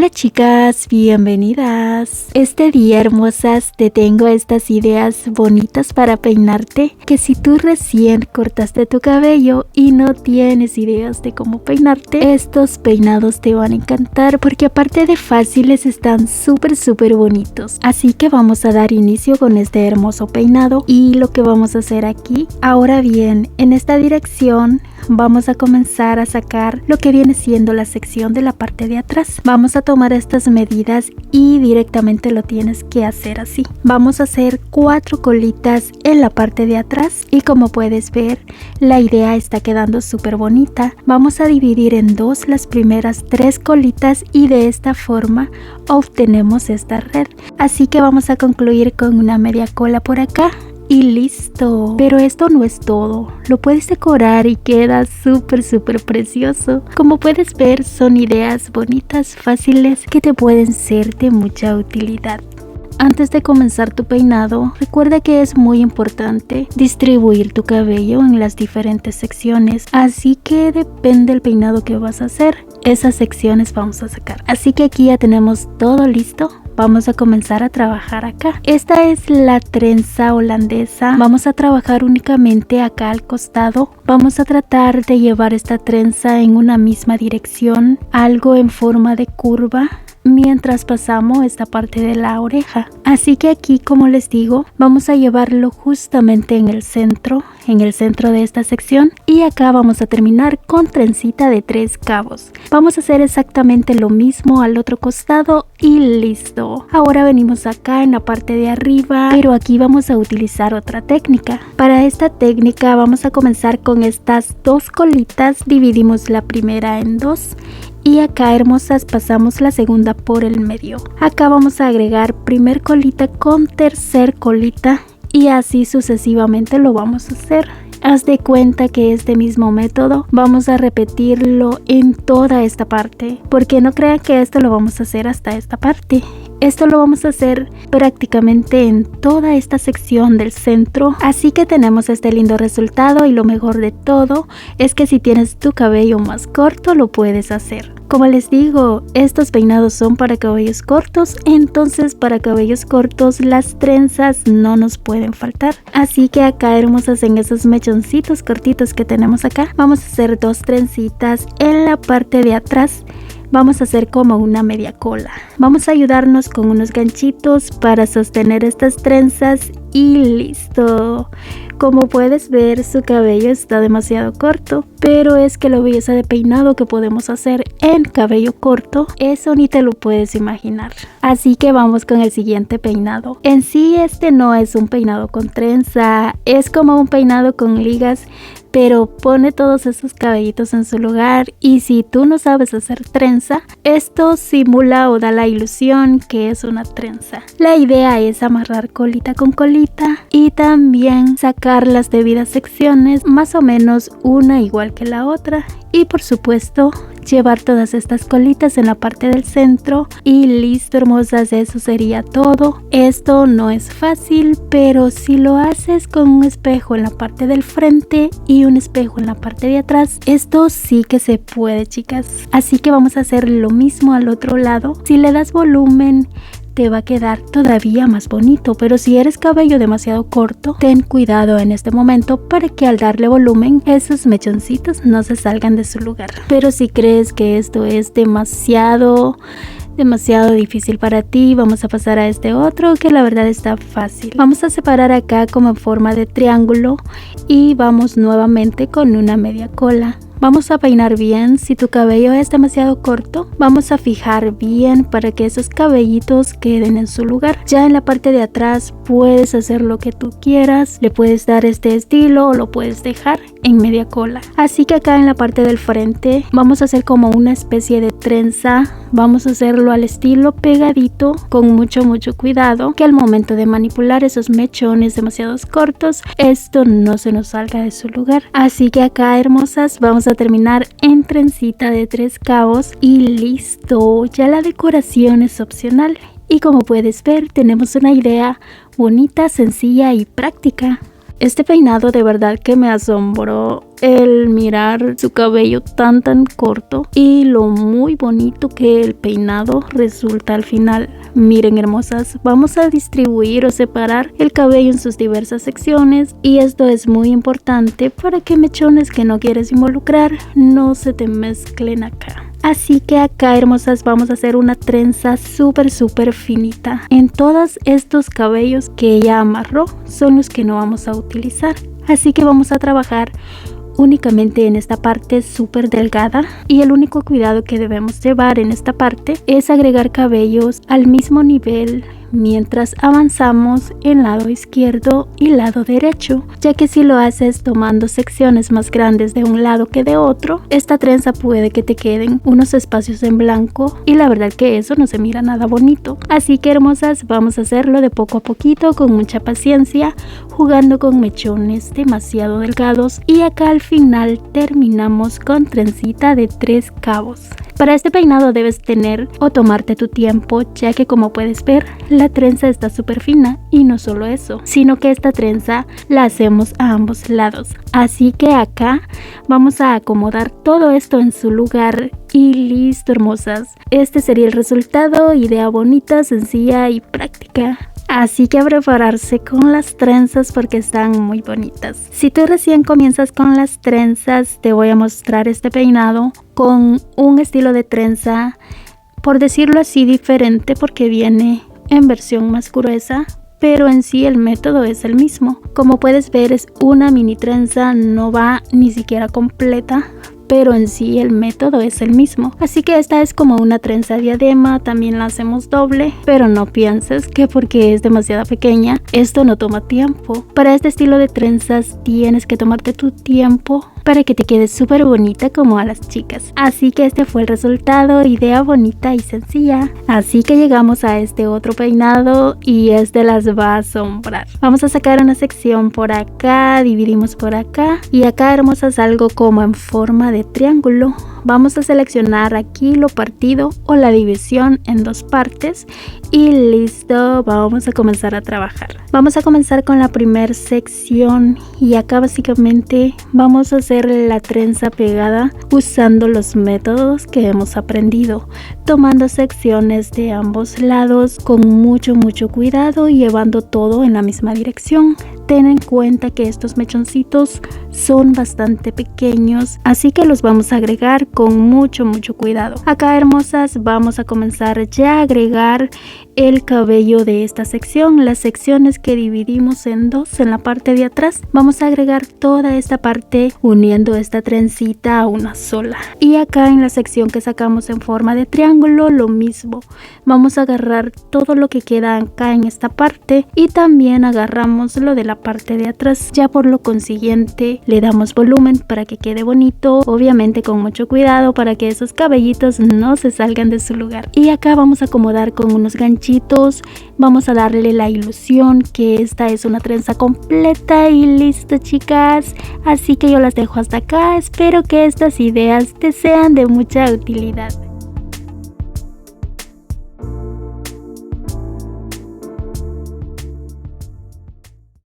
Hola chicas, bienvenidas. Este día, hermosas, te tengo estas ideas bonitas para peinarte, que si tú recién cortaste tu cabello y no tienes ideas de cómo peinarte, estos peinados te van a encantar porque aparte de fáciles están súper bonitos. Así que vamos a dar inicio con este hermoso peinado y lo que vamos a hacer aquí. Ahora bien, en esta dirección vamos a comenzar a sacar lo que viene siendo la sección de la parte de atrás. Vamos a tomar estas medidas y directamente lo tienes que hacer así. Vamos a hacer 4 colitas en la parte de atrás y como puedes ver, la idea está quedando súper bonita. Vamos a dividir en dos las primeras 3 colitas y de esta forma obtenemos esta red. Así que vamos a concluir con una media cola por acá. Y listo. Pero esto no es todo. Lo puedes decorar y queda súper precioso. Como puedes ver, son ideas bonitas, fáciles, que te pueden ser de mucha utilidad. Antes de comenzar tu peinado, recuerda que es muy importante distribuir tu cabello en las diferentes secciones. Así que depende del peinado que vas a hacer, esas secciones vamos a sacar. Así que aquí ya tenemos todo listo. Vamos a comenzar a trabajar acá. Esta es la trenza holandesa. Vamos a trabajar únicamente acá al costado. Vamos a tratar de llevar esta trenza en una misma dirección, algo en forma de curva, mientras pasamos esta parte de la oreja. Así que aquí, como les digo, vamos a llevarlo justamente en el centro de esta sección, y acá vamos a terminar con trencita de 3 cabos. Vamos a hacer exactamente lo mismo al otro costado y listo. Ahora venimos acá en la parte de arriba, pero aquí vamos a utilizar otra técnica. Para esta técnica vamos a comenzar con estas 2 colitas, dividimos la primera en 2 y acá, hermosas, pasamos la segunda por el medio. Acá vamos a agregar primer colita con tercer colita y así sucesivamente lo vamos a hacer. Haz de cuenta que este mismo método vamos a repetirlo en toda esta parte, porque no crean que esto lo vamos a hacer hasta esta parte. Esto lo vamos a hacer prácticamente en toda esta sección del centro. Así que tenemos este lindo resultado, y lo mejor de todo es que si tienes tu cabello más corto lo puedes hacer. Como les digo, estos peinados son para cabellos cortos, entonces para cabellos cortos las trenzas no nos pueden faltar. Así que acá, hermosas, en esos mechoncitos cortitos que tenemos acá, vamos a hacer 2 trencitas en la parte de atrás. Vamos a hacer como una media cola. Vamos a ayudarnos con unos ganchitos para sostener estas trenzas y listo. Como puedes ver, su cabello está demasiado corto, pero es que la belleza de peinado que podemos hacer en cabello corto, eso ni te lo puedes imaginar. Así que vamos con el siguiente peinado. En sí, este no es un peinado con trenza, es como un peinado con ligas, pero pone todos esos cabellitos en su lugar. Y si tú no sabes hacer trenza, esto simula o da la ilusión que es una trenza. La idea es amarrar colita con colita y también sacar las debidas secciones, más o menos una igual que la otra, y por supuesto llevar todas estas colitas en la parte del centro y listo, hermosas, eso sería todo. Esto no es fácil, pero si lo haces con un espejo en la parte del frente y un espejo en la parte de atrás, esto sí que se puede, chicas. Así que vamos a hacer lo mismo al otro lado. Si le das volumen, te va a quedar todavía más bonito, pero si eres cabello demasiado corto, ten cuidado en este momento para que al darle volumen esos mechoncitos no se salgan de su lugar. Pero si crees que esto es demasiado difícil para ti, vamos a pasar a este otro que la verdad está fácil. Vamos a separar acá como en forma de triángulo y vamos nuevamente con una media cola. Vamos a peinar bien. Si tu cabello es demasiado corto, vamos a fijar bien para que esos cabellitos queden en su lugar. Ya en la parte de atrás puedes hacer lo que tú quieras, le puedes dar este estilo o lo puedes dejar en media cola. Así que acá en la parte del frente vamos a hacer como una especie de trenza. Vamos a hacerlo al estilo pegadito, con mucho cuidado, que al momento de manipular esos mechones demasiado cortos, esto no se nos salga de su lugar. Así que acá, hermosas, vamos a terminar en trencita de 3 cabos y listo. Ya la decoración es opcional y como puedes ver, tenemos una idea bonita, sencilla y práctica. Este peinado de verdad que me asombró el mirar su cabello tan corto y lo muy bonito que el peinado resulta al final. Miren, hermosas, vamos a distribuir o separar el cabello en sus diversas secciones, y esto es muy importante para que mechones que no quieres involucrar no se te mezclen acá. Así que acá, hermosas, vamos a hacer una trenza súper finita. En todos estos cabellos que ella amarró son los que no vamos a utilizar. Así que vamos a trabajar únicamente en esta parte súper delgada, y el único cuidado que debemos llevar en esta parte es agregar cabellos al mismo nivel mientras avanzamos en lado izquierdo y lado derecho, ya que si lo haces tomando secciones más grandes de un lado que de otro, esta trenza puede que te queden unos espacios en blanco y la verdad que eso no se mira nada bonito. Así que, hermosas, vamos a hacerlo de poco a poquito, con mucha paciencia, jugando con mechones demasiado delgados, y acá al final terminamos con trencita de 3 cabos. Para este peinado debes tener o tomarte tu tiempo, ya que como puedes ver, la trenza está súper fina, y no solo eso, sino que esta trenza la hacemos a ambos lados. Así que acá vamos a acomodar todo esto en su lugar y listo, hermosas. Este sería el resultado, idea bonita, sencilla y práctica. Así que a prepararse con las trenzas porque están muy bonitas. Si tú recién comienzas con las trenzas, te voy a mostrar este peinado con un estilo de trenza, por decirlo así, diferente, porque viene en versión más gruesa, pero en sí el método es el mismo. Como puedes ver, es una mini trenza, no va ni siquiera completa, pero en sí el método es el mismo. Así que esta es como una trenza diadema, también la hacemos doble, pero no pienses que porque es demasiado pequeña esto no toma tiempo. Para este estilo de trenzas tienes que tomarte tu tiempo para que te quede súper bonita como a las chicas. Así que este fue el resultado, idea bonita y sencilla. Así que llegamos a este otro peinado y este las va a asombrar. Vamos a sacar una sección por acá, dividimos por acá, y acá, hermosas, algo como en forma de triángulo. Vamos a seleccionar aquí lo partido o la división en 2 partes y listo, vamos a comenzar a trabajar. Vamos a comenzar con la primera sección, y acá básicamente vamos a hacer la trenza pegada usando los métodos que hemos aprendido, tomando secciones de ambos lados con mucho cuidado y llevando todo en la misma dirección. Ten en cuenta que estos mechoncitos son bastante pequeños, así que los vamos a agregar con mucho cuidado. Acá, hermosas, vamos a comenzar ya a agregar el cabello de esta sección, las secciones que dividimos en 2 en la parte de atrás. Vamos a agregar toda esta parte uniendo esta trencita a una sola. Y acá en la sección que sacamos en forma de triángulo, lo mismo. Vamos a agarrar todo lo que queda acá en esta parte y también agarramos lo de la parte de atrás. Ya por lo consiguiente le damos volumen para que quede bonito, obviamente con mucho cuidado para que esos cabellitos no se salgan de su lugar. Y acá vamos a acomodar con unos ganchitos, vamos a darle la ilusión que esta es una trenza completa y listo, chicas. Así que yo las dejo hasta acá, espero que estas ideas te sean de mucha utilidad.